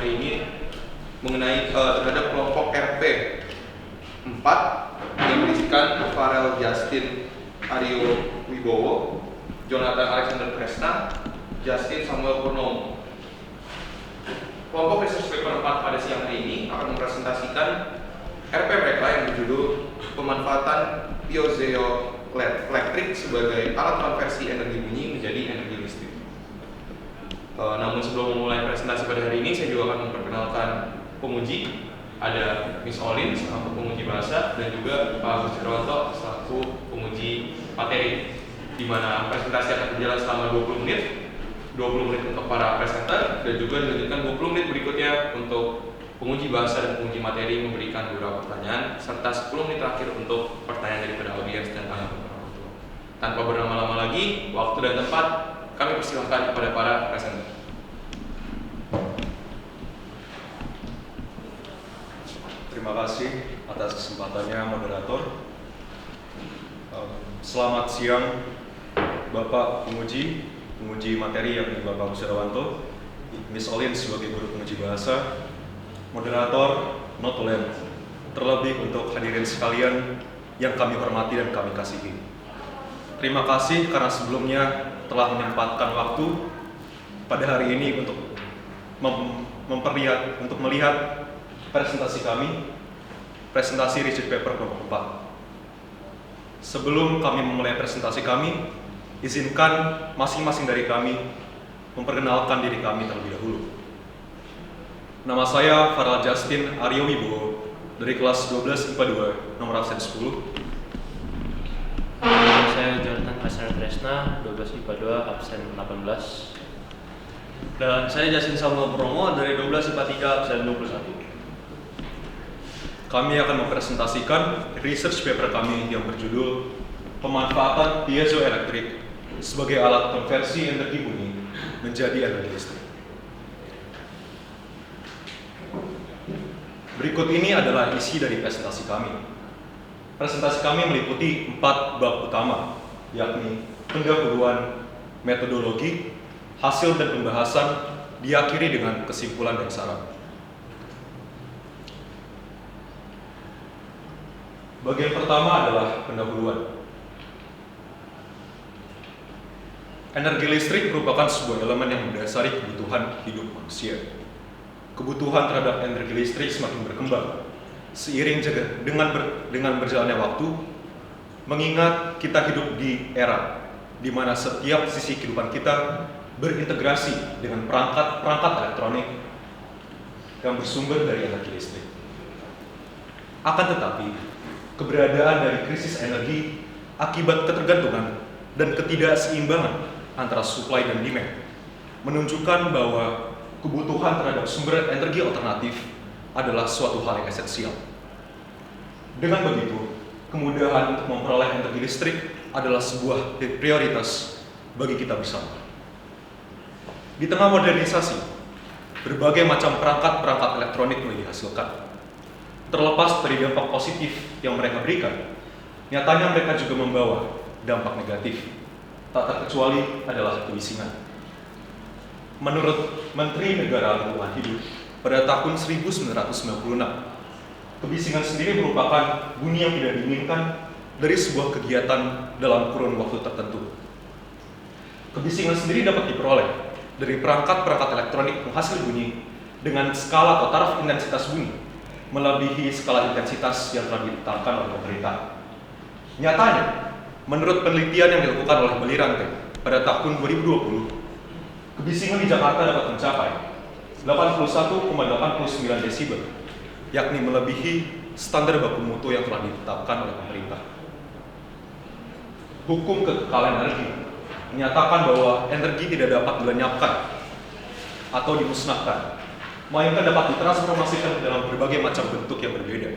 hari ini mengenai terhadap kelompok RP 4 yang berisikan Farel Justin Aryo Wibowo, Jonathan Alexander Kresna, Justin Samuel Purnomo. Kelompok research paper 4 pada siang hari ini akan mempresentasikan RP mereka yang berjudul pemanfaatan piezoelectric sebagai alat konversi energi bunyi menjadi energi listrik. Namun sebelum memulai presentasi pada hari ini, saya juga akan memperkenalkan penguji. Ada Miss Olin selaku penguji bahasa dan juga Pak Agus Herwanto selaku penguji materi, di mana presentasi akan berjalan selama 20 menit. 20 menit untuk para presenter dan juga dilanjutkan 20 menit berikutnya untuk penguji bahasa dan penguji materi memberikan beberapa pertanyaan, serta 10 menit terakhir untuk pertanyaan daripada audiens dan tanggapan orang tua. Tanpa berlama-lama lagi, waktu dan tempat kami persilahkan kepada para presenter. Terima kasih atas kesempatannya moderator. Selamat siang Bapak penguji materi yang Bapak Agus Herwanto, Miss Olin sebagai guru penguji bahasa, moderator, notulen, terlebih untuk hadirin sekalian yang kami hormati dan kami kasihi. Terima kasih karena sebelumnya telah menyempatkan waktu pada hari ini untuk melihat presentasi kami, presentasi research paper kelompok 4. Sebelum kami memulai presentasi kami, izinkan masing-masing dari kami memperkenalkan diri kami terlebih dahulu. Nama saya Farel Justin Aryo Wibowo dari kelas 12 IPA 2 nomor absen 10. Saya Jonathan Alexander Kresna, 12 IPA 2 absen 18. Dan saya Justin Samuel Purnomo dari 12 IPA 3 absen 21. Kami akan mempresentasikan research paper kami yang berjudul pemanfaatan piezoelectric sebagai alat konversi energi bunyi menjadi energi listrik. Berikut ini adalah isi dari presentasi kami. Presentasi kami meliputi 4 bab utama, yakni pendahuluan, metodologi, hasil dan pembahasan, diakhiri dengan kesimpulan dan saran. Bagian pertama adalah pendahuluan. Energi listrik merupakan sebuah elemen yang mendasari kebutuhan hidup manusia. Kebutuhan terhadap energi listrik semakin berkembang seiring dengan berjalannya waktu, mengingat kita hidup di era di mana setiap sisi kehidupan kita berintegrasi dengan perangkat elektronik yang bersumber dari energi listrik. Akan tetapi, keberadaan dari krisis energi akibat ketergantungan dan ketidakseimbangan antara supply dan demand menunjukkan bahwa kebutuhan terhadap sumber energi alternatif adalah suatu hal yang esensial. Dengan begitu, kemudahan untuk memperoleh energi listrik adalah sebuah prioritas bagi kita bersama. Di tengah modernisasi, berbagai macam perangkat elektronik mulai dihasilkan. Terlepas dari dampak positif yang mereka berikan, nyatanya mereka juga membawa dampak negatif. Tak terkecuali adalah kebisingan. Menurut Menteri Negara Lingkungan Hidup pada tahun 1996, kebisingan sendiri merupakan bunyi yang tidak diinginkan dari sebuah kegiatan dalam kurun waktu tertentu. Kebisingan sendiri dapat diperoleh dari perangkat elektronik penghasil bunyi dengan skala atau taraf intensitas bunyi melebihi skala intensitas yang telah ditetapkan oleh pemerintah. Nyatanya, menurut penelitian yang dilakukan oleh Belirantai pada tahun 2020, kebisingan di Jakarta dapat mencapai 81,89 desibel, yakni melebihi standar baku mutu yang telah ditetapkan oleh pemerintah. Hukum kekekalan energi menyatakan bahwa energi tidak dapat dilenyapkan atau dimusnahkan, melainkan dapat ditransformasikan dalam berbagai macam bentuk yang berbeda.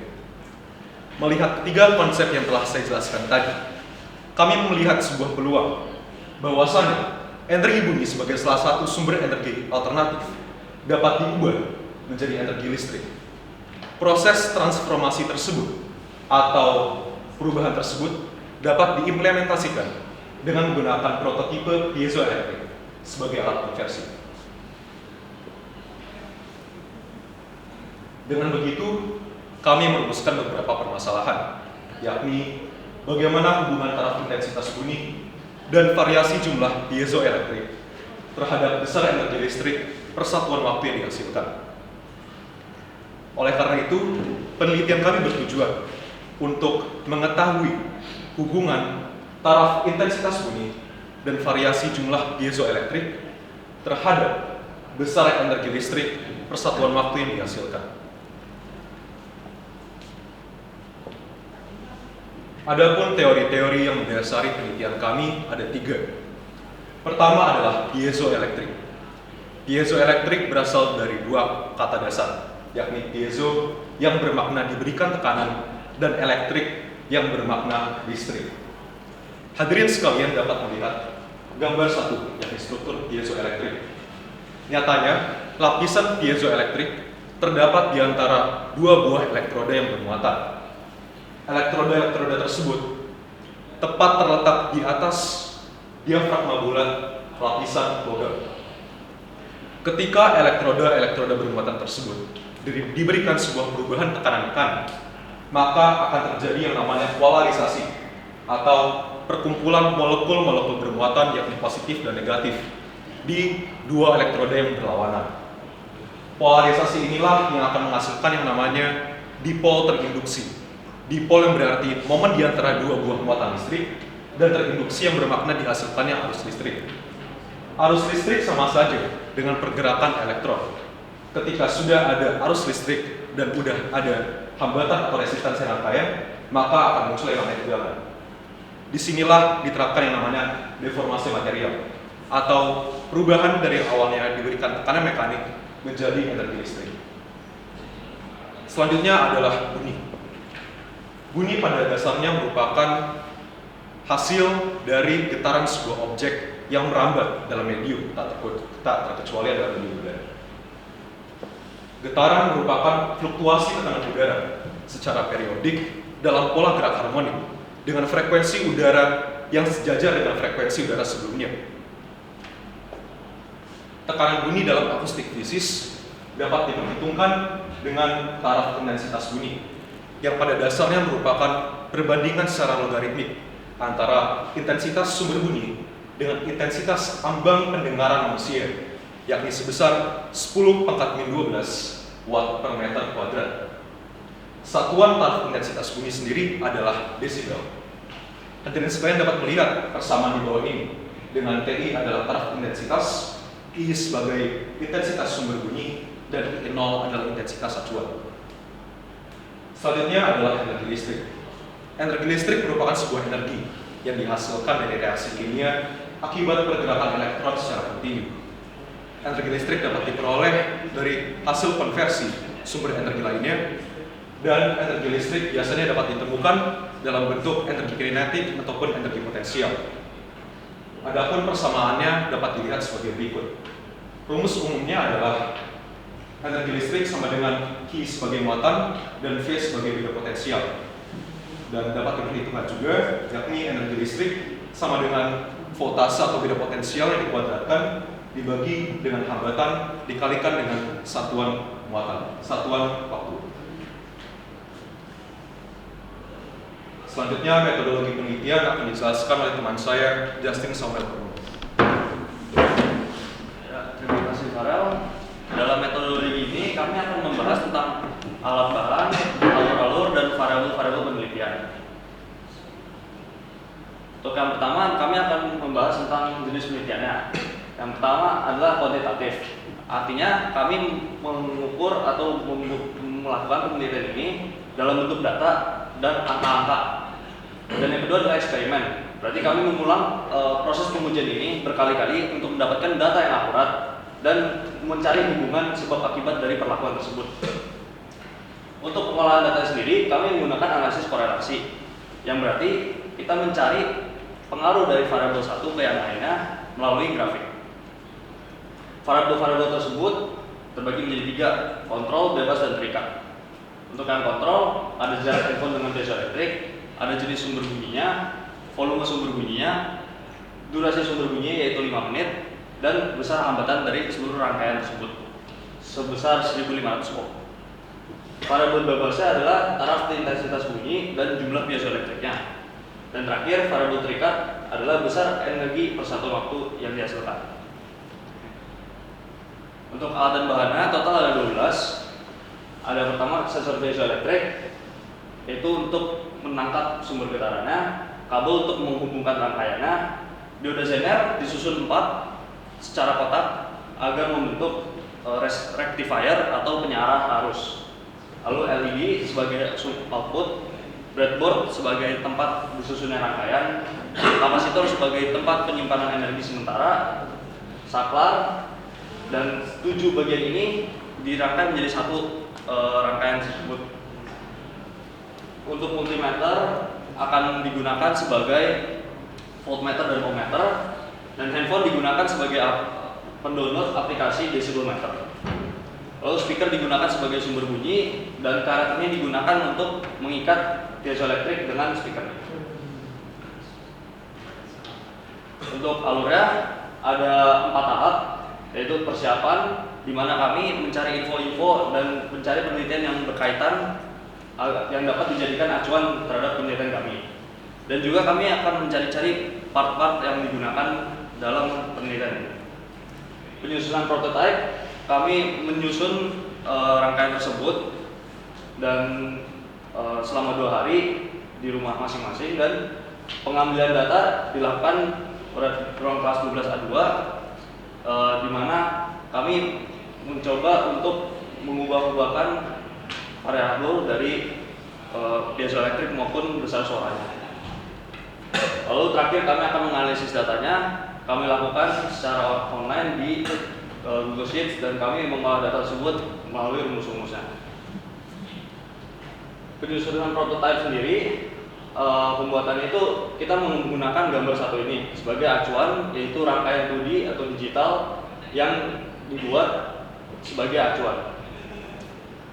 Melihat ketiga konsep yang telah saya jelaskan tadi, kami melihat sebuah peluang bahwasannya energi bunyi sebagai salah satu sumber energi alternatif dapat diubah menjadi energi listrik. Proses transformasi tersebut atau perubahan tersebut dapat diimplementasikan dengan menggunakan prototipe piezoelectric sebagai alat konversi. Dengan begitu, kami merumuskan beberapa permasalahan, yakni bagaimana hubungan taraf intensitas bunyi dan variasi jumlah piezoelektrik terhadap besar energi listrik per satuan waktu yang dihasilkan. Oleh karena itu, penelitian kami bertujuan untuk mengetahui hubungan taraf intensitas bunyi dan variasi jumlah piezoelektrik terhadap besar energi listrik per satuan waktu yang dihasilkan. Adapun teori-teori yang mendasari penelitian kami ada 3. Pertama adalah piezoelektrik. Piezoelektrik berasal dari 2 kata dasar, yakni piezo yang bermakna diberikan tekanan dan elektrik yang bermakna listrik. Hadirin sekalian dapat melihat gambar 1, yakni struktur piezoelektrik. Nyatanya, lapisan piezoelektrik terdapat di antara 2 buah elektroda yang bermuatan. Elektroda-elektroda tersebut tepat terletak di atas diafragma bulat lapisan logam. Ketika elektroda-elektroda bermuatan tersebut diberikan sebuah perubahan tekanan, maka akan terjadi yang namanya polarisasi atau perkumpulan molekul-molekul bermuatan yakni positif dan negatif di 2 elektroda yang berlawanan. Polarisasi inilah yang akan menghasilkan yang namanya dipol terinduksi. Dipol yang berarti momen di antara 2 buah muatan listrik, dan terinduksi yang bermakna dihasilkannya arus listrik. Arus listrik sama saja dengan pergerakan elektron. Ketika sudah ada arus listrik dan sudah ada hambatan atau resistansi rangkaian, maka akan muncul yang namanya tegangan. Disinilah diterapkan yang namanya deformasi material atau perubahan dari awalnya diberikan tekanan mekanik menjadi energi listrik. Selanjutnya adalah bunyi. Bunyi pada dasarnya merupakan hasil dari getaran sebuah objek yang merambat dalam medium, tak terkecuali adalah medium udara. Getaran merupakan fluktuasi tekanan udara secara periodik dalam pola gerak harmonik dengan frekuensi udara yang sejajar dengan frekuensi udara sebelumnya. Tekanan bunyi dalam akustik fisis dapat diperhitungkan dengan taraf intensitas bunyi, yang pada dasarnya merupakan perbandingan secara logaritmik antara intensitas sumber bunyi dengan intensitas ambang pendengaran manusia, yakni sebesar 10⁻⁻12 watt per meter kuadrat. Satuan taraf intensitas bunyi sendiri adalah desibel. Hadirin sekalian dapat melihat persamaan di bawah ini, dengan TI adalah taraf intensitas, I sebagai intensitas sumber bunyi, dan I0 adalah intensitas acuan. Selanjutnya adalah energi listrik. Energi listrik merupakan sebuah energi yang dihasilkan dari reaksi kimia akibat pergerakan elektron secara kontinu. Energi listrik dapat diperoleh dari hasil konversi sumber energi lainnya, dan energi listrik biasanya dapat ditemukan dalam bentuk energi kinetik ataupun energi potensial. Adapun persamaannya dapat dilihat sebagai berikut. Rumus umumnya adalah energi listrik sama dengan Q sebagai muatan dan V sebagai beda potensial. Dan dapat diperhitungkan juga, yakni energi listrik sama dengan voltase atau beda potensial yang dikuadratkan dibagi dengan hambatan dikalikan dengan satuan muatan, satuan waktu. Selanjutnya metodologi penelitian akan dijelaskan oleh teman saya, Justin Samuel Purnomo. Ya, terima kasih Farel. Dalam metodologi ini kami akan membahas tentang alat bahan, alur-alur, dan variabel-variabel penelitian. Untuk yang pertama, kami akan membahas tentang jenis penelitiannya. Yang pertama adalah kuantitatif. Artinya kami mengukur atau melakukan penelitian ini dalam bentuk data dan angka-angka. Dan yang kedua adalah eksperimen. Berarti kami mengulang proses pengujian ini berkali-kali untuk mendapatkan data yang akurat dan mencari hubungan sebab akibat dari perlakuan tersebut. Untuk pengolahan data sendiri, kami menggunakan analisis korelasi, yang berarti kita mencari pengaruh dari variabel satu ke yang lainnya melalui grafik. Variabel-variabel tersebut terbagi menjadi 3, kontrol, bebas, dan terikat. Untuk yang kontrol, ada jarak telepon dengan piezoelektrik, ada jenis sumber bunyinya, volume sumber bunyinya, durasi sumber bunyinya yaitu 5 menit, dan besar hambatan dari seluruh rangkaian tersebut sebesar 1500 ohm. Variabel bebasnya adalah taraf intensitas bunyi dan jumlah piezoelektriknya. Dan terakhir, variabel terikat adalah besar energi per satu waktu yang dihasilkan. Untuk alat dan bahannya total ada 12. Ada pertama sensor piezoelektrik, yaitu untuk menangkap sumber getarannya, kabel untuk menghubungkan rangkaiannya, dioda zener disusun 4 secara kotak agar membentuk rectifier atau penyiarah arus. Lalu LED sebagai output, breadboard sebagai tempat disusunnya rangkaian, kapasitor sebagai tempat penyimpanan energi sementara, saklar, dan 7 bagian ini dirangkai menjadi satu rangkaian tersebut. Untuk multimeter akan digunakan sebagai voltmeter dan ohmmeter, dan handphone digunakan sebagai pendownload aplikasi decibelmeter. Lalu speaker digunakan sebagai sumber bunyi, dan karet ini digunakan untuk mengikat piezoelektrik dengan speaker. Untuk alurnya ada 4 tahap, yaitu persiapan, di mana kami mencari info-info dan mencari penelitian yang berkaitan yang dapat dijadikan acuan terhadap penelitian kami. Dan juga kami akan mencari-cari part-part yang digunakan dalam penelitian ini. Penyusunan prototipe, kami menyusun rangkaian tersebut dan selama 2 hari di rumah masing-masing, dan pengambilan data dilakukan pada ruang kelas 12A2, di mana kami mencoba untuk mengubah-ubahkan variabel dari piezoelektrik maupun besar suaranya. Lalu terakhir kami akan menganalisis datanya. Kami lakukan secara online di Google Sheets, dan kami mengolah data tersebut melalui rumus-rumusnya. Penyusunan prototipe sendiri, pembuatan itu kita menggunakan gambar satu ini sebagai acuan, yaitu rangkaian 2D atau digital yang dibuat sebagai acuan.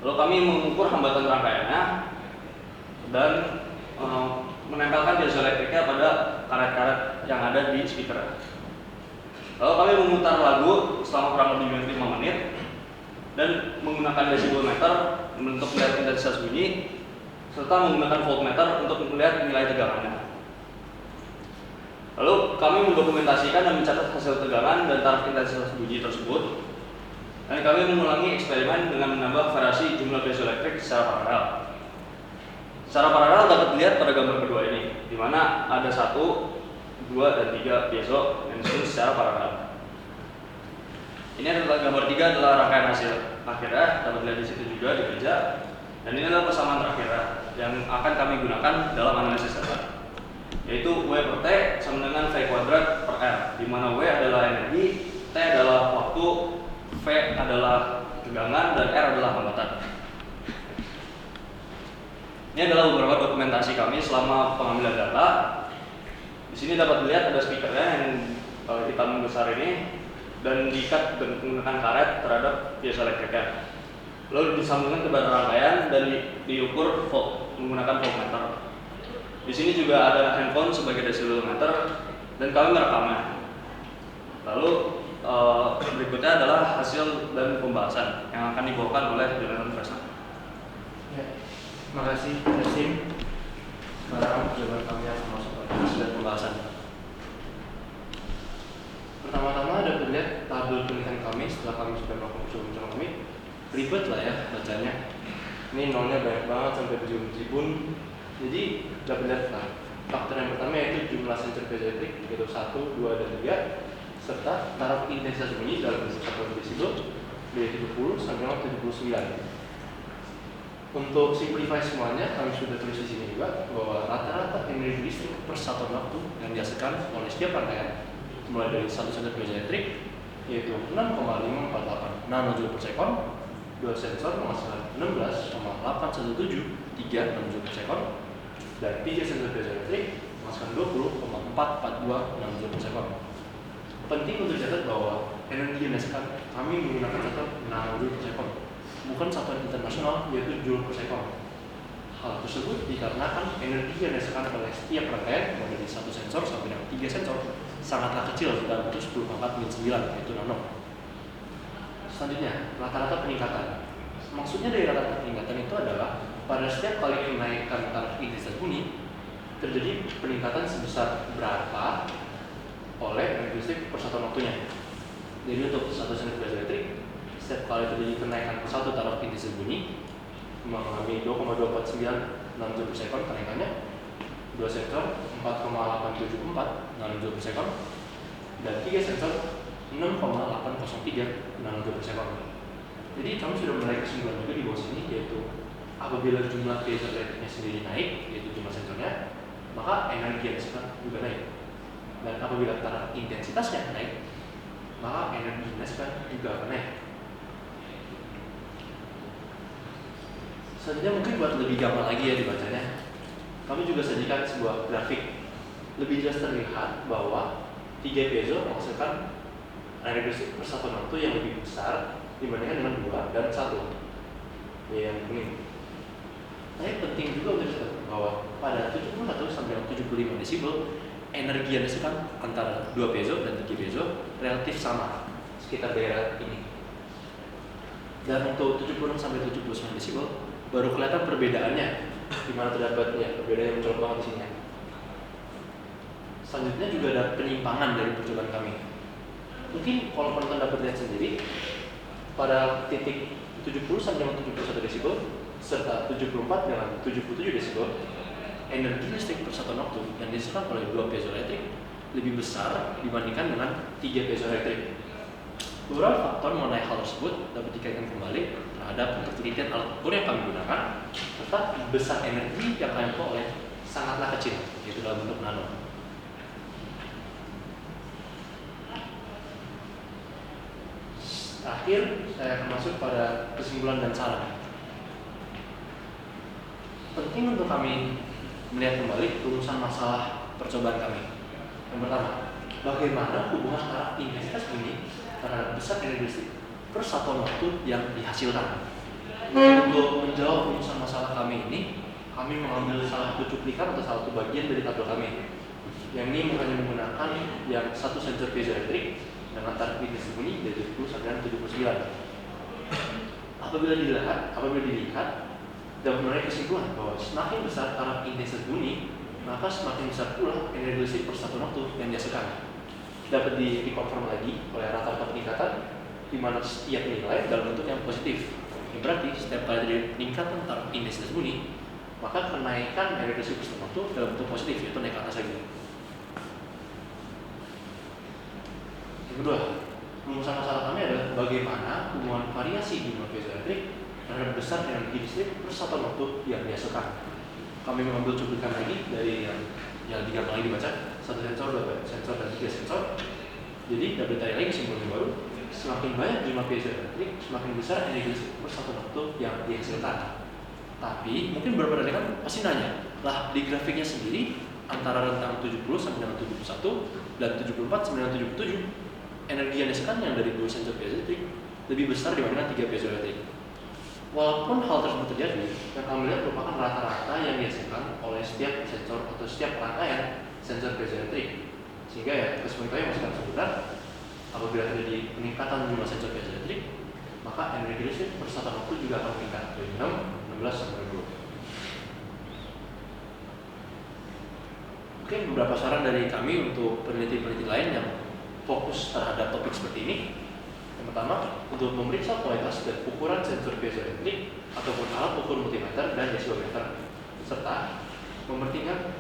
Lalu kami mengukur hambatan rangkaiannya dan menempelkan piezoelektriknya pada karet-karet yang ada di speaker. Lalu kami memutar lagu selama kurang lebih 5 menit dan menggunakan decibelmeter untuk melihat intensitas bunyi, serta menggunakan voltmeter untuk melihat nilai tegangannya. Lalu kami mendokumentasikan dan mencatat hasil tegangan dan taraf intensitas bunyi tersebut. Dan kami mengulangi eksperimen dengan menambah variasi jumlah piezoelektrik secara paralel. Secara paralel dapat dilihat pada gambar kedua ini, di mana ada 1, 2, dan 3 piezo yang disusun secara paralel. Ini adalah gambar 3 adalah rangkaian hasil akhirnya, dapat dilihat di situ juga di meja. Dan ini adalah persamaan terakhir yang akan kami gunakan dalam analisis data, yaitu W per T sama dengan V kuadrat per R, di mana W adalah energi, T adalah waktu, V adalah tegangan, dan R adalah hambatan. Ini adalah beberapa dokumentasi kami selama pengambilan data. Di sini dapat dilihat ada speakernya yang hitam besar ini, dan diikat dengan menggunakan karet terhadap piezoelektriknya. Lalu disambungkan ke baterai rangkaian dan diukur menggunakan voltmeter. Di sini juga ada handphone sebagai decibelmeter dan kami merekamnya. Lalu berikutnya adalah hasil dan pembahasan yang akan dibawakan oleh Jonathan Tresna. Ya, terima kasih Resim. Sekarang jawaban kami akan masuk ke hasil dan pembahasan. Pertama-tama dapat lihat tabel penelitian kami setelah kami sudah melakukan ujian kami. Ribet lah ya bacanya. Ini nolnya banyak banget sampai biji pun. Jadi dapat lihat faktor yang pertama yaitu jumlah sensor piezoelektrik, yaitu 1, 2, dan 3, serta taraf intensitas bunyi dalam satu desibel dari 70 sampai 79. Untuk simplify semuanya, kami sudah tulis di sini juga bahwa rata-rata energi listrik per satuan waktu yang dihasilkan oleh setiap rangkaian mulai dari 1 sensor piezoelektrik yaitu 6,548 nanojoule per sekon, 2 sensor menghasilkan 16,817 nanojoule per sekon, dan 3 sensor piezoelektrik menghasilkan 20,442 nanojoule per sekon. Penting untuk dicatat bahwa energi yang dihasilkan kami menggunakan satuan nanojoule per sekon, bukan satuan internasional yaitu joule per sekon. Hal tersebut dikarenakan energi yang dihasilkan oleh setiap rangkaian mulai dari 1 sensor sampai dengan 3 sensor sangatlah kecil dalam bentuk 10 pangkat min 9 yaitu nano. Selanjutnya, rata-rata peningkatan. maksudnya dari rata-rata peningkatan itu adalah pada setiap kali kenaikan tarif intensitas bunyi terjadi peningkatan sebesar berapa oleh energi listrik per satuan waktunya. Jadi untuk satu senter biasa elektrik, setiap kali terjadi kenaikan per satu taraf intensitas bunyi mengalami 2,249 J per sekon kenaikannya, 2 sensor 4,874 nanojoule per sekon, dan 3 sensor 6,803 nanojoule per sekon. Jadi kami sudah mulai kesimpulan juga di bawah sini, yaitu apabila jumlah piezo elektriknya sendiri naik, yaitu jumlah sensornya, maka energi yang dihasilkan juga naik. Dan apabila taraf intensitasnya naik, maka energi yang dihasilkan juga akan naik. Selanjutnya mungkin buat lebih gampang lagi ya dibacanya, kami juga sajikan sebuah grafik. Lebih jelas terlihat bahwa 3 piezo menghasilkan energi listrik per satuan waktu yang lebih besar dibandingkan dengan 2 dan 1 yang kuning. Tapi penting juga untuk diketahui bahwa pada 71 sampai 75 desibel energi yang dihasilkan antara 2 piezo dan 3 piezo relatif sama sekitar daerah ini. Dan untuk 76 sampai 79 desibel baru kelihatan perbedaannya, di mana terdapat ya perbedaan yang mencolok banget di sini. Selanjutnya juga ada penyimpangan dari percobaan kami. Mungkin kalau penonton dapat lihat sendiri, pada titik 70 sampai 71 desibel serta 74 dengan 77 desibel, energi listrik per satuan waktu yang dihasilkan oleh 2 piezo elektrik lebih besar dibandingkan dengan 3 piezo elektrik. Beberapa faktor mengenai hal tersebut dapat dikaitkan kembali terhadap untuk penelitian alat ukur yang kami gunakan, serta besar energi yang kami peroleh sangatlah kecil, yaitu dalam bentuk nano. Terakhir, saya akan masuk pada kesimpulan dan saran. Penting untuk kami melihat kembali rumusan masalah percobaan kami. Yang pertama, bagaimana hubungan antara intensitas bunyi terhadap besar energi listrik per satuan waktu yang dihasilkan. Untuk menjawab rumusan masalah kami ini, kami mengambil salah satu cuplikan atau salah satu bagian dari tabel kami. Yang ini hanya menggunakan yang satu sensor piezoelektrik dengan taraf intensitas bunyi dari 70 sampai 79. Apabila dilihat dapat menarik kesimpulan bahwa semakin besar taraf intensitas bunyi, maka semakin besar pula energi listrik per satuan waktu yang dihasilkan. Dapat dikonfirm lagi oleh rata-rata peningkatan, di mana setiap nilai dalam bentuk yang positif. Yang berarti setiap kali terjadi peningkatan taraf intensitas bunyi, maka kenaikan energi listrik per satuan waktu dalam bentuk positif, yaitu naik ke atas lagi. Yang kedua, rumusan masalah kami adalah bagaimana hubungan variasi jumlah piezoelektrik terhadap besar energi listrik per satuan waktu yang dihasilkan. Kami mengambil cuplikan lagi dari yang lebih gampang lagi dibaca, 1 sensor, 2 sensor, dan 3 sensor. Jadi dapat ditarik lagi kesimpulan baru, semakin banyak jumlah piezoelektrik, semakin besar energi listrik per satuan waktu yang dihasilkan. Tapi mungkin beberapa dari kan pasti nanya, lah di grafiknya sendiri antara rentang 70 sampai dengan 71 dan 74 sampai dengan 77, energi yang dihasilkan yang dari 2 sensor piezoelektrik lebih besar dibandingkan 3 piezoelektrik. Walaupun hal tersebut terjadi, yang kami lihat merupakan rata-rata yang dihasilkan oleh setiap sensor atau setiap rangkaian sensor piezoelektrik. Sehingga ya kesimpulan masih akan benar, apabila terjadi peningkatan jumlah sensor piezoelektrik, maka energi listrik per satuan waktu juga akan meningkat dari 6, 16 sampai 20. Mungkin beberapa saran dari kami untuk peneliti-peneliti lain yang fokus terhadap topik seperti ini. Yang pertama, untuk memeriksa kualitas dan ukuran sensor piezoelektrik ataupun alat ukur multimeter dan desimeter, serta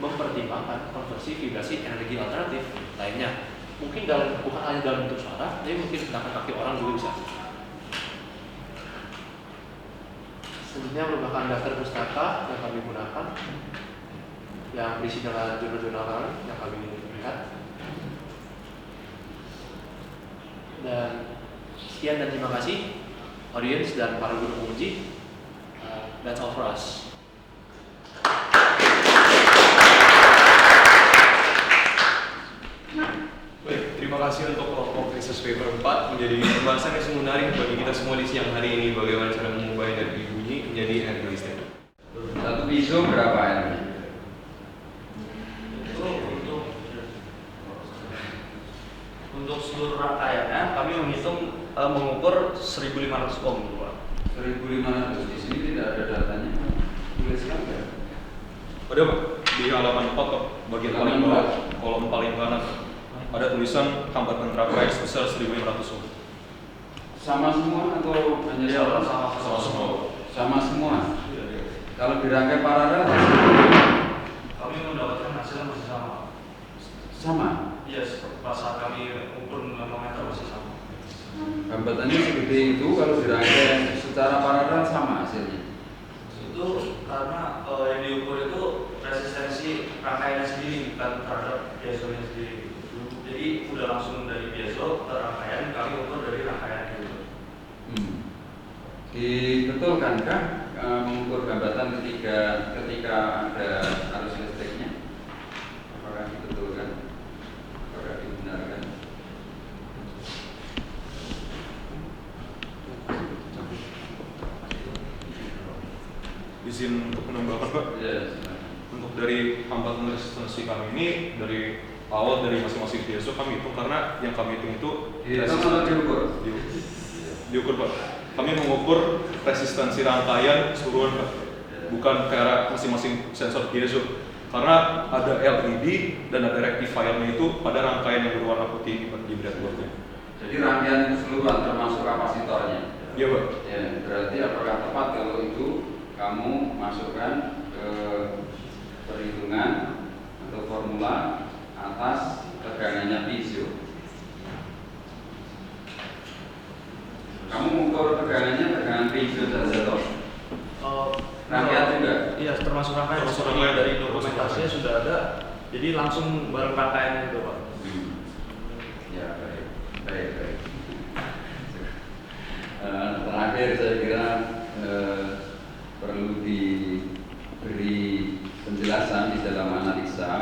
mempertimbangkan konversi vibrasi energi alternatif lainnya. Mungkin bukan hanya dalam bentuk suara, tapi mungkin gerakan kaki orang juga bisa. Selanjutnya merupakan daftar pustaka yang kami gunakan, yang berisi dengan jurnal-jurnal kami yang kami lihat. Dan sekian dan terima kasih audiens dan para guru penguji. That's all for us. Baik, terima kasih untuk kelompok research paper 4 menjadi pembahasan yang sungguh menarik bagi kita semua di siang hari ini, bagaimana cara mengubah energi bunyi menjadi energi listrik. 1 piezo berapa energi? Untuk seluruh rangkaiannya kami mengukur 1500 ohm. 1.500 di sini tidak ada datanya. Tuliskan nggak? Ada Pak, di halaman 4 Pak, bagian paling Halaman bawah, kolom paling kanan. Ada tulisan hambatan terangkai sebesar 1.500 ohm. Sama semua atau hanya Iya, satu? Sama semua. Sama semua. Kalau dirangkai paralel Kami mendapatkan hasil masih sama. sama. Iya, pas saat kami ukur nanometer masih sama. Hambatannya segede itu kalau dirangkai secara paralel sama hasilnya. Itu karena yang diukur itu resistensi rangkaiannya sendiri, bukan terhadap piezonya sendiri. Jadi udah langsung dari piezo ke rangkaian, kami ukur dari rangkaian itu. Dibetulkankah mengukur hambatan ketika ada arus listriknya? Apakah dibetulkan? Apakah dibenarkan? Izin untuk menambahkan Pak. Ya, silakan. Untuk dari hambatan resistensi kami ini dari awal dari masing-masing piezo kami hitung, karena yang kami hitung itu Dihitung atau diukur? diukur Pak. Kami mengukur resistensi rangkaian keseluruhan Pak, bukan ke arah masing-masing sensor piezo. Karena ada LED dan ada rectifiernya itu pada rangkaian yang berwarna putih Pak, di breadboardnya. Jadi rangkaian keseluruhan termasuk kapasitornya. Iya Pak. Ya, berarti apakah tepat kalau itu kamu masukkan ke perhitungan atau formula atas tegangannya piezo? Kamu mengukur tegangan piezo saja toh? Rangkaian juga? Iya, termasuk rangkaian. Termasuk Seperti rangkaian. dari dokumentasinya sudah ada. Jadi langsung bareng rangkaian itu, Pak. Ya, baik. Terakhir saya kira perlu diberi penjelasan di dalam analisa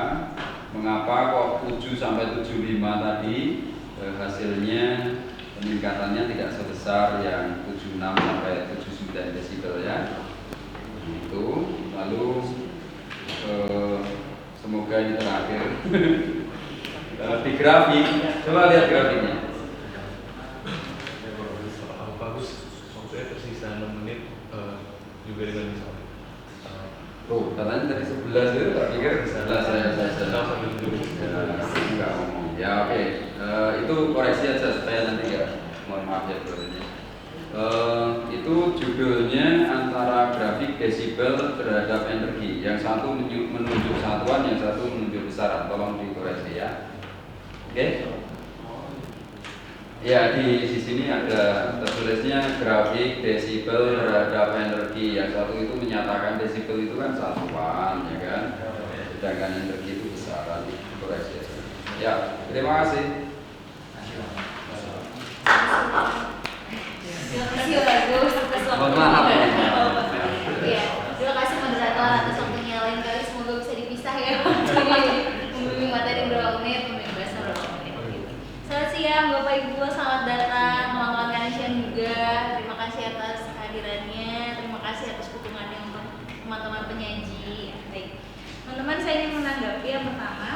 mengapa kok 7 sampai 75 tadi hasilnya peningkatannya tidak sebesar yang 76 sampai 79 desibel ya. Itu lalu semoga ini terakhir. Di grafik, coba lihat grafiknya. Bagus. Maksudnya tersisa 6 menit juga dengan bisa. Tuh, katanya tadi 11 itu, tak pikir 11 saya. Enggak ngomong. Ya oke, itu koreksi aja supaya nanti ya. Mohon maaf ya berarti. Itu judulnya antara grafik desibel terhadap energi. Yang satu menunjuk satuan, yang satu menunjuk besaran. Tolong dikoreksi ya. Oke? Ya, di sini ada tertulisnya grafik desibel terhadap energi. Yang satu itu menyatakan desibel itu kan satuan, ya kan? Sedangkan energi itu besaran. Koreksi aja. Ya, terima kasih. Terima kasih bagus atas Mohon waktunya. maaf. Iya, terima kasih moderator atas waktunya. Lain kali semoga bisa dipisah ya waktunya. Membimbing materi berapa menit, membimbing bahasa berapa menit. Selamat siang Bapak Ibu, selamat datang melawan Kanisian juga. Terima kasih atas kehadirannya, terima kasih atas dukungannya untuk teman-teman penyaji. Baik, teman-teman saya ingin menanggapi yang pertama.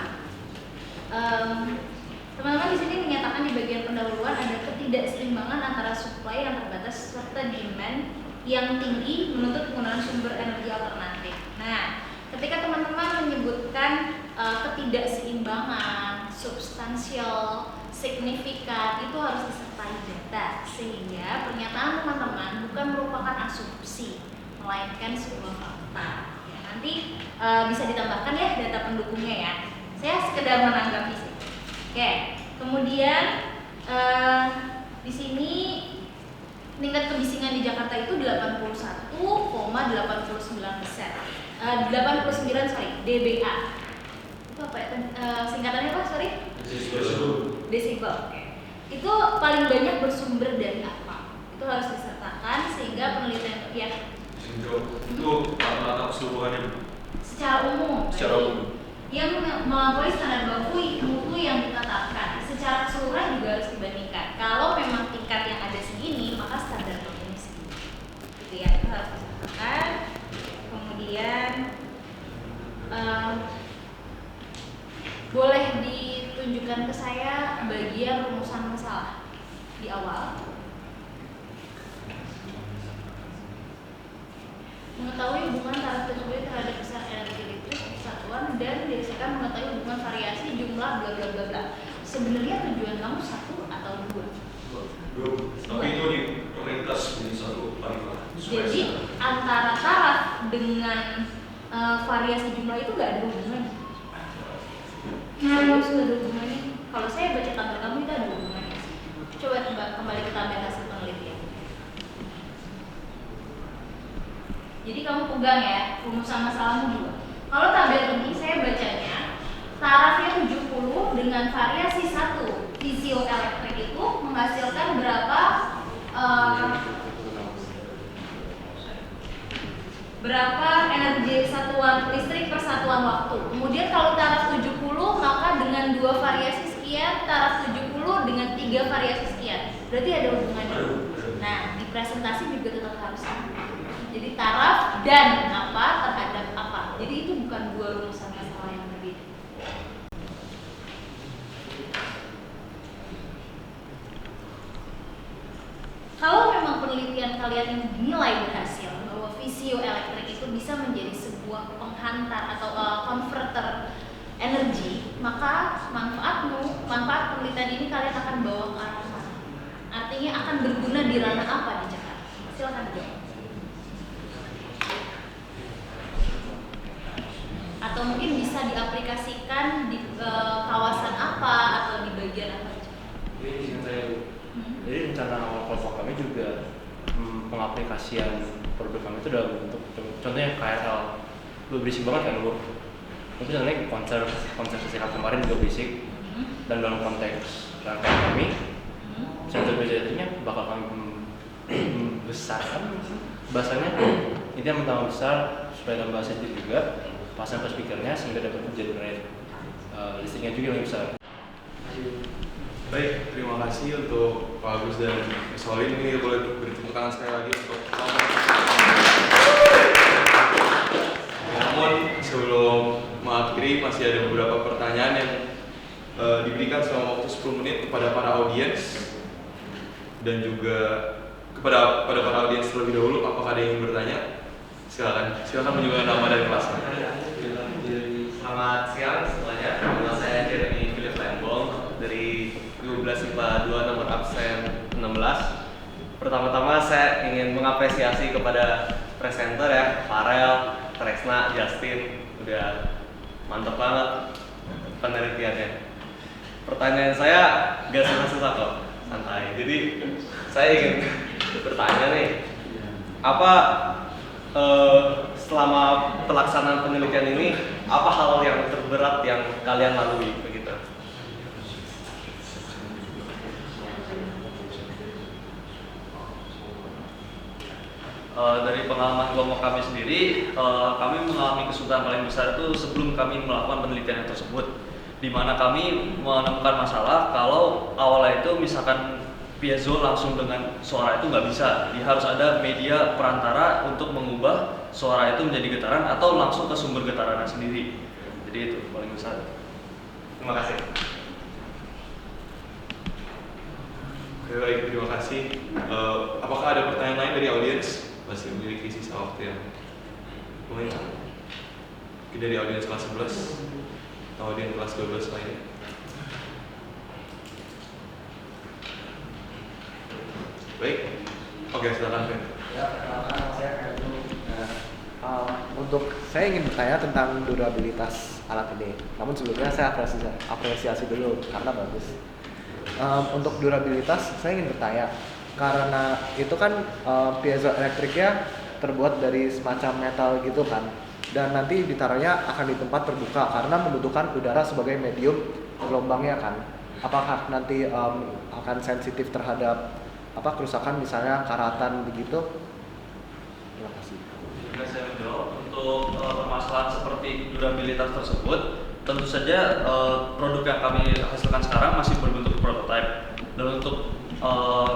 Teman-teman di sini menyatakan di bagian pendahuluan ada ketidakseimbangan antara supply yang terbatas serta demand yang tinggi menuntut penggunaan sumber energi alternatif. Nah, ketika teman-teman menyebutkan ketidakseimbangan, substansial, signifikan, itu harus disertai data sehingga pernyataan teman-teman bukan merupakan asumsi, melainkan sebuah fakta. Ya, nanti bisa ditambahkan ya data pendukungnya ya. Saya sekedar menanggapi sih. Oke, kemudian di sini tingkat kebisingan di Jakarta itu 81,89%. 89 dBA. Itu apa ya? Singkatannya apa? Sorry? Desibel. Oke. Itu paling banyak bersumber dari apa? Itu harus disertakan sehingga penelitian ya Itu rata-rata keseluruhannya secara umum. secara Baik. umum. Yang melampaui standar mutu yang ditetapkan secara keseluruhan juga harus dibandingkan. Kalau memang tingkat yang ada segini, maka standar mutunya segini. Gitu ya, itu harus ditetapkan. Kemudian boleh ditunjukkan ke saya bagian rumusan masalah di awal. mengetahui hubungan taraf tersebut terhadap besar energi listrik persatuan, dan dihasilkan mengetahui hubungan variasi jumlah bla bla bla bla. Sebenarnya tujuan kamu satu atau dua? Tapi itu di ringkas menjadi satu paragraf. Jadi antara taraf dengan variasi jumlah itu nggak ada hubungannya. Serius nggak ada hubungannya. Kalau saya baca tabel kamu itu ada hubungannya. Coba kembali ke tabel hasil penelitian. Jadi kamu pegang ya rumusan masalahmu juga. Kalau tabel ini saya bacanya tarafnya 70 dengan variasi 1 fisioelektrik itu menghasilkan berapa energi satuan listrik per satuan waktu. Kemudian kalau taraf 70 maka dengan 2 variasi sekian, taraf 70 dengan 3 variasi sekian. Berarti ada hubungannya. Nah, di presentasi juga tetap harus sama. Jadi taraf dan apa terhadap apa. Jadi itu bukan 2 rumusan masalah yang berbeda. Kalau memang penelitian kalian yang dinilai berhasil bahwa fisioelektrik itu bisa menjadi sebuah penghantar atau converter energi, maka manfaat penelitian ini kalian akan bawa ke arah mana? Artinya akan berguna di ranah apa di Jakarta? Silakan jawab. Atau mungkin bisa diaplikasikan di kawasan apa atau di bagian apa? Jadi rencana awal kelompok kami juga pengaplikasian produk kami itu dalam bentuk contohnya KRL. Lu berisik banget kan lu? Itu contohnya konser sehat kemarin juga berisik. Dan dalam konteks rangkaian kami, center budgetnya bakal kami besarkan bahasanya. Ini yang pertama besar supaya tambah sensitif juga pasang ke speakernya sehingga dapat generate listriknya juga yang besar. Baik, terima kasih untuk Pak Agus dan Mas Solin. Ini boleh beri tepuk tangan sekali lagi untuk namun sebelum mengakhiri masih ada beberapa pertanyaan yang diberikan selama waktu 10 menit kepada para audiens dan juga kepada para audiens terlebih dahulu. Apakah ada yang ingin bertanya? Silakan menunjukkan nama dan kelasnya. Selamat siang semuanya. Nama saya Jeremy Philip Lembong dari 12 IPA 2 nomor absen 16. Pertama-tama saya ingin mengapresiasi kepada presenter ya, Farel, Tresna, Justin, udah mantep banget penelitiannya. Pertanyaan saya gak susah-susah kok, santai. Jadi saya ingin bertanya nih, apa selama pelaksanaan penelitian ini apa hal yang terberat yang kalian lalui begitu? Dari pengalaman kelompok kami sendiri, kami mengalami kesulitan paling besar itu sebelum kami melakukan penelitian tersebut, di mana kami menemukan masalah kalau awalnya itu misalkan piezo langsung dengan suara itu nggak bisa, dia harus ada media perantara untuk mengubah suara itu menjadi getaran atau langsung ke sumber getarannya sendiri. Jadi itu paling besar. Terima kasih. Oke, baik, terima kasih. Apakah ada pertanyaan lain dari audiens? Masih memiliki sisa waktu yang lumayan. Dari audiens kelas 11 atau audiens kelas 12 lainnya. Baik, oke, silakan Ben. Ya, perkenalkan saya Kevin. Untuk saya ingin bertanya tentang durabilitas alat ini. Namun sebelumnya saya apresiasi dulu karena bagus. Untuk durabilitas saya ingin bertanya karena itu kan piezoelektriknya terbuat dari semacam metal gitu kan, dan nanti ditaruhnya akan di tempat terbuka karena membutuhkan udara sebagai medium gelombangnya kan. Apakah nanti akan sensitif terhadap kerusakan misalnya karatan begitu? Terima kasih. Jika saya menjawab untuk permasalahan seperti durabilitas tersebut, tentu saja produk yang kami hasilkan sekarang masih berbentuk prototipe. Dan untuk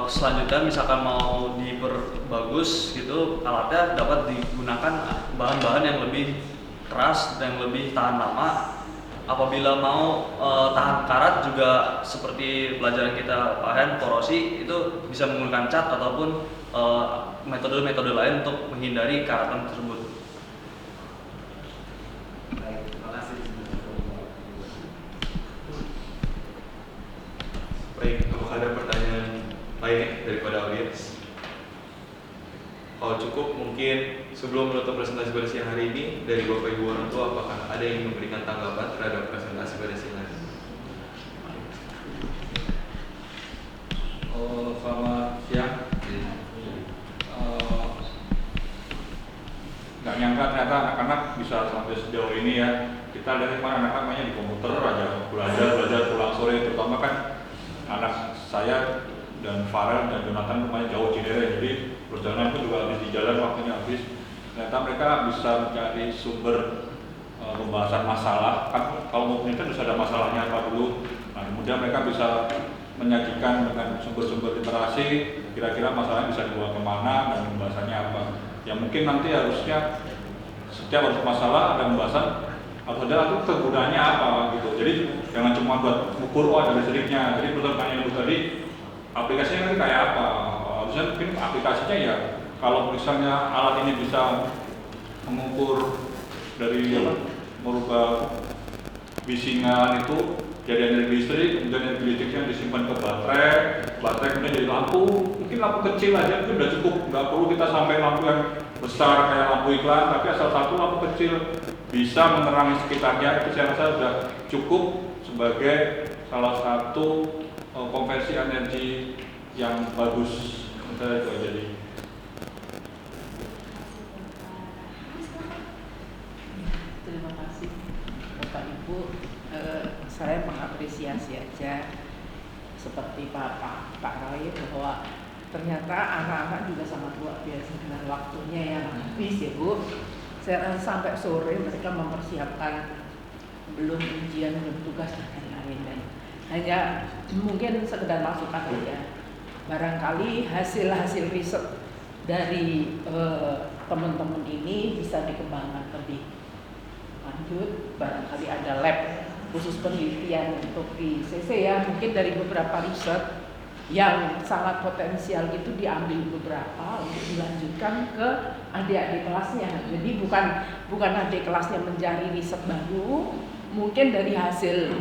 selanjutnya misalkan mau diperbagus gitu, alatnya dapat digunakan bahan-bahan yang lebih keras dan yang lebih tahan lama. Apabila mau tahan karat juga seperti pelajaran kita paham korosi itu bisa menggunakan cat ataupun metode-metode lain untuk menghindari karatan tersebut. Baik, terima kasih. Baik, apakah ada pertanyaan lainnya daripada audiens? Kalau cukup, mungkin sebelum menutup presentasi pada siang hari ini, dari Bapak Ibu orang tua, apakah ada yang memberikan tanggapan terhadap presentasi pada siang hari ini? Selamat siang. Nggak nyangka ternyata anak-anak bisa sampai sejauh ini ya. Kita lihat kemarin anak-anak mainnya di komputer aja, belajar pulang sore, terutama kan anak saya dan Farel dan Jonathan rumahnya jauh Cinere, jadi perjalanan pun juga habis di jalan, waktunya habis. Ternyata mereka bisa mencari sumber pembahasan masalah. Kan kalau mau penelitian harus ada masalahnya apa dulu. Nah, kemudian mereka bisa menyajikan dengan sumber-sumber literasi, kira-kira masalahnya bisa dibawa kemana dan pembahasannya apa. Ya mungkin nanti harusnya setiap harus masalah ada pembahasan, harus ada itu kegunaannya apa gitu. Jadi jangan cuma buat ukur ada listriknya. Jadi pertanyaan itu tadi, aplikasinya nanti kayak apa? Harusnya mungkin aplikasinya ya, kalau misalnya alat ini bisa mengukur dari merubah bisingan itu jadi energi listrik, kemudian energi listriknya disimpan ke baterai kemudian jadi lampu, mungkin lampu kecil aja itu udah cukup, nggak perlu kita sampai lampu yang besar kayak lampu iklan, tapi asal satu lampu kecil bisa menerangi sekitarnya, itu saya rasa sudah cukup sebagai salah satu konversi energi yang bagus. Itu aja jadi. Terima kasih Bapak Ibu. Saya mengapresiasi aja seperti Pak Roy bahwa ternyata anak-anak juga sangat luar biasa dengan waktunya yang habis ya Bu. Saya rasa sampai sore mereka mempersiapkan belum ujian, belum tugas dan lain-lain, dan hanya mungkin sekedar masukan aja. Barangkali hasil-hasil riset dari teman-teman ini bisa dikembangkan lebih lanjut. Barangkali ada lab khusus penelitian untuk di CC ya, mungkin dari beberapa riset yang sangat potensial itu diambil beberapa untuk dilanjutkan ke adik-adik kelasnya. Jadi bukan adik kelasnya mencari riset baru, mungkin dari hasil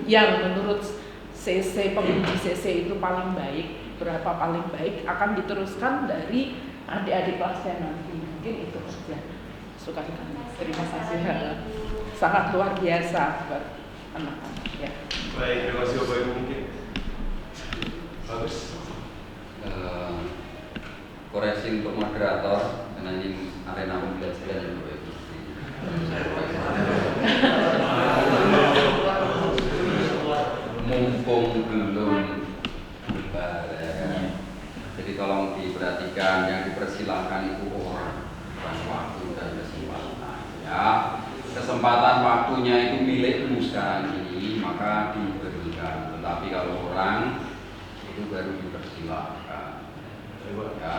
yang menurut CC penguji CC itu paling baik, berapa paling baik akan diteruskan dari adik-adik kelasnya nanti. Mungkin itu saja. Suka kami. Terima kasih. Sangat luar biasa buat anak-anak ya. Baik, terima kasih Bapak Ibu mungkin. Bagus. Koreksi untuk moderator karena ini arena pembelajaran yang Bapak Ibu. Mumpung belum lebaran, jadi tolong diperhatikan, yang dipersilahkan itu orang, bukan waktu dan kesempatan ya. Kesempatan waktunya itu milikmu sekarang ini, maka diberikan. Tetapi kalau orang itu baru dipersilahkan ya.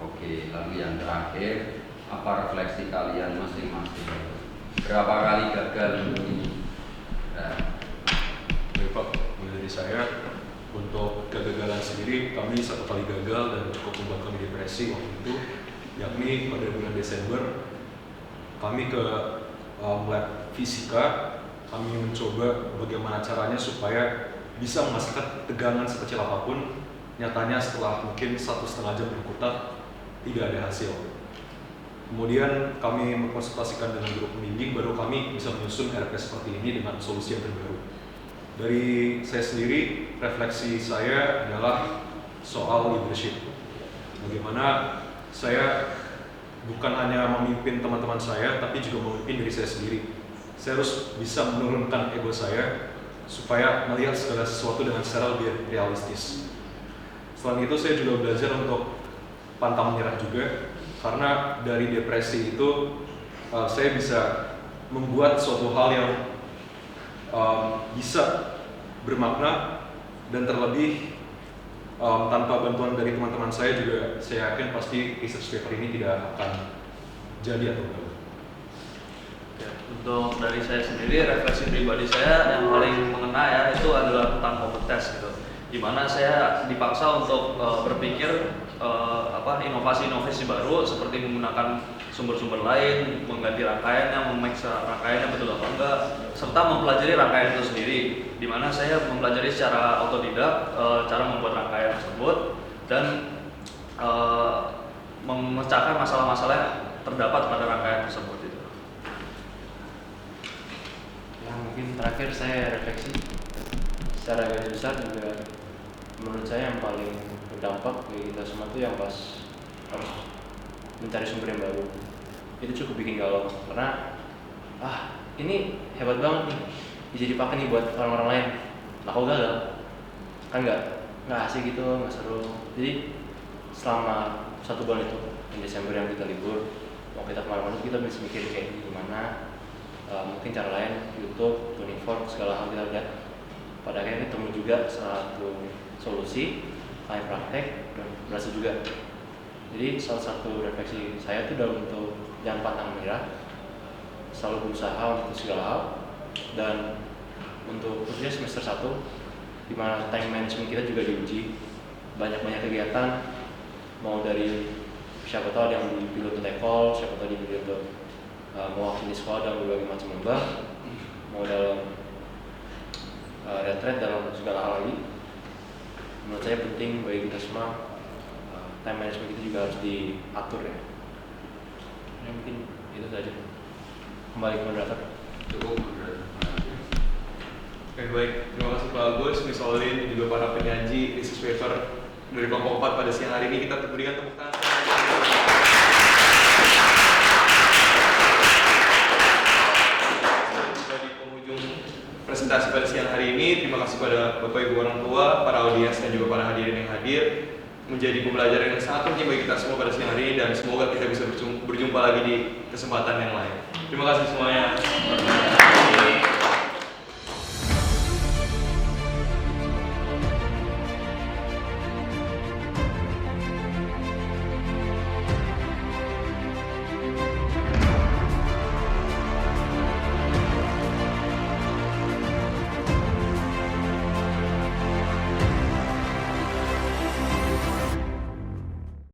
Oke, lalu yang terakhir, apa refleksi kalian masing-masing? Berapa kali gagal ini? Baik Pak, mulai dari saya, untuk kegagalan sendiri kami satu kali gagal dan cukup membuat kami depresi waktu itu, yakni pada bulan Desember kami ke lab fisika. Kami mencoba bagaimana caranya supaya bisa menghasilkan tegangan sekecil apapun. Nyatanya setelah mungkin 1,5 jam berkutat tidak ada hasil. Kemudian kami mengkonsultasikan dengan guru pembimbing, baru kami bisa menyusun RP seperti ini dengan solusi yang terbaru. Dari saya sendiri, refleksi saya adalah soal leadership. Bagaimana saya bukan hanya memimpin teman-teman saya, tapi juga memimpin diri saya sendiri. Saya harus bisa menurunkan ego saya supaya melihat segala sesuatu dengan secara lebih realistis. Selain itu, saya juga belajar untuk pantang menyerah juga, karena dari depresi itu saya bisa membuat suatu hal yang bisa bermakna, dan terlebih tanpa bantuan dari teman-teman saya juga, saya yakin pasti research paper ini tidak akan jadi atau enggak. Untuk dari saya sendiri, refleksi pribadi saya yang paling mengena ya itu adalah tentang kompetensi gitu. Dimana saya dipaksa untuk berpikir inovasi-inovasi baru seperti menggunakan sumber-sumber lain, mengganti rangkaiannya, memeriksa rangkaiannya betul apa enggak, serta mempelajari rangkaian itu sendiri. Di mana saya mempelajari secara otodidak cara membuat rangkaian tersebut dan memecahkan masalah-masalah yang terdapat pada rangkaian tersebut itu. Ya mungkin terakhir saya refleksi secara garis besar juga menurut saya yang paling berdampak bagi kita semua itu yang pas harus mencari sumber yang baru. Itu cukup bikin galau karena ini hebat banget nih bisa dipakai nih buat orang-orang lain. Nah kok gagal? Kan nggak asik gitu, nggak seru. Jadi selama 1 bulan itu di Desember yang kita libur mau kita kemana-mana kita bisa mikir kayak gimana mungkin cara lain, YouTube, Uniform, segala hal kita lihat. Pada akhirnya ketemu juga satu solusi, kami praktek dan berhasil juga. Jadi salah satu refleksi saya itu dalam bentuk jangan pantang menyerah, selalu berusaha untuk segala hal. Dan untuk khususnya semester 1 di mana time management kita juga diuji, banyak-banyak kegiatan, mau dari siapa tahu yang dipilih untuk ekol, siapa tahu dipilih untuk mewakili sekolah dalam berbagai macam lomba, mau dalam retreat dalam segala hal lagi. Menurut saya penting bagi kita semua time management kita juga harus diatur ya. Mungkin itu saja. Kembali ke moderator. Cukup. Oke, baik. Terima kasih Pak Agus, Miss Olin, dan juga para penyaji, Mrs. Wafer dari kelompok 4 pada siang hari ini. Kita berikan tepuk tangan. Di penghujung presentasi pada siang hari ini, terima kasih pada Bapak Ibu orang tua, para audiens dan juga para hadirin yang hadir. Menjadi pembelajaran yang sangat penting bagi kita semua pada siang hari ini dan semoga kita bisa berjumpa lagi di kesempatan yang lain. Terima kasih semuanya.